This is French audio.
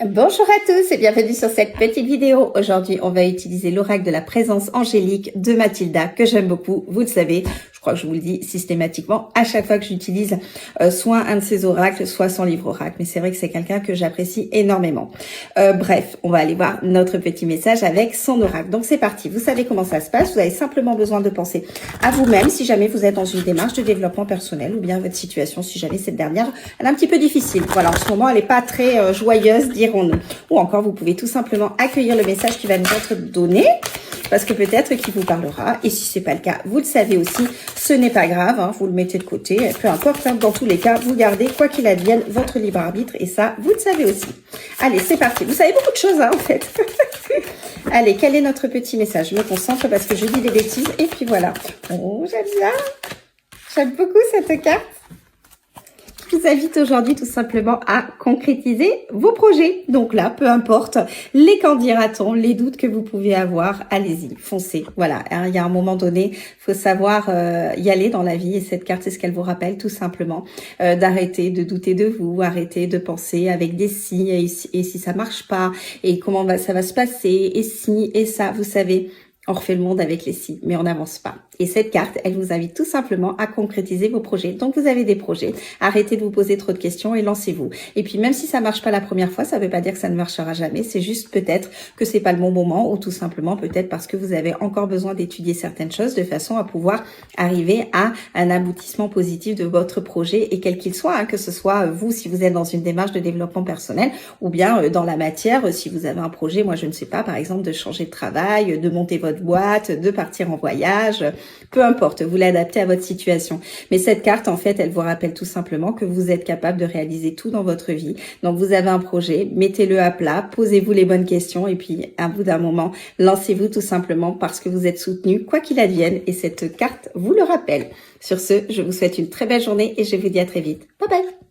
Bonjour à tous et bienvenue sur cette petite vidéo. Aujourd'hui, on va utiliser l'oracle de la présence angélique de Mathilda, que j'aime beaucoup, vous le savez. Je crois que je vous le dis systématiquement à chaque fois que j'utilise soit un de ses oracles, soit son livre oracle. Mais c'est vrai que c'est quelqu'un que j'apprécie énormément. Bref, on va aller voir notre petit message avec son oracle. Donc c'est parti, vous savez comment ça se passe. Vous avez simplement besoin de penser à vous-même si jamais vous êtes dans une démarche de développement personnel ou bien votre situation, si jamais cette dernière, elle est un petit peu difficile. Voilà, en ce moment, elle n'est pas très joyeuse, dirons-nous. Ou encore, vous pouvez tout simplement accueillir le message qui va nous être donné, parce que peut-être qu'il vous parlera. Et si c'est pas le cas, vous le savez aussi, ce n'est pas grave, hein, vous le mettez de côté, peu importe, hein, dans tous les cas, vous gardez, quoi qu'il advienne, votre libre arbitre, et ça, vous le savez aussi. Allez, c'est parti. Vous savez beaucoup de choses, hein, en fait. Allez, quel est notre petit message? Je me concentre parce que je dis des bêtises, et puis voilà. Oh, j'aime bien. J'aime beaucoup cette carte. Je vous invite aujourd'hui tout simplement à concrétiser vos projets. Donc là, peu importe les qu'en dira-t-on, les doutes que vous pouvez avoir, allez-y, foncez. Voilà, il y a un moment donné, il faut savoir y aller dans la vie et cette carte, c'est ce qu'elle vous rappelle tout simplement, d'arrêter de douter de vous, arrêter de penser avec des si et si ça marche pas et comment ça va se passer et si et ça, vous savez. On refait le monde avec les si, mais on n'avance pas. Et cette carte, elle vous invite tout simplement à concrétiser vos projets. Donc, vous avez des projets. Arrêtez de vous poser trop de questions et lancez-vous. Et puis, même si ça marche pas la première fois, ça veut pas dire que ça ne marchera jamais. C'est juste peut-être que c'est pas le bon moment ou tout simplement peut-être parce que vous avez encore besoin d'étudier certaines choses de façon à pouvoir arriver à un aboutissement positif de votre projet et quel qu'il soit, hein, que ce soit vous si vous êtes dans une démarche de développement personnel ou bien dans la matière, si vous avez un projet, moi je ne sais pas, par exemple de changer de travail, de monter votre boîte, de partir en voyage, peu importe, vous l'adaptez à votre situation. Mais cette carte, en fait, elle vous rappelle tout simplement que vous êtes capable de réaliser tout dans votre vie. Donc, vous avez un projet, mettez-le à plat, posez-vous les bonnes questions et puis, à bout d'un moment, lancez-vous tout simplement parce que vous êtes soutenu, quoi qu'il advienne. Et cette carte vous le rappelle. Sur ce, je vous souhaite une très belle journée et je vous dis à très vite. Bye bye!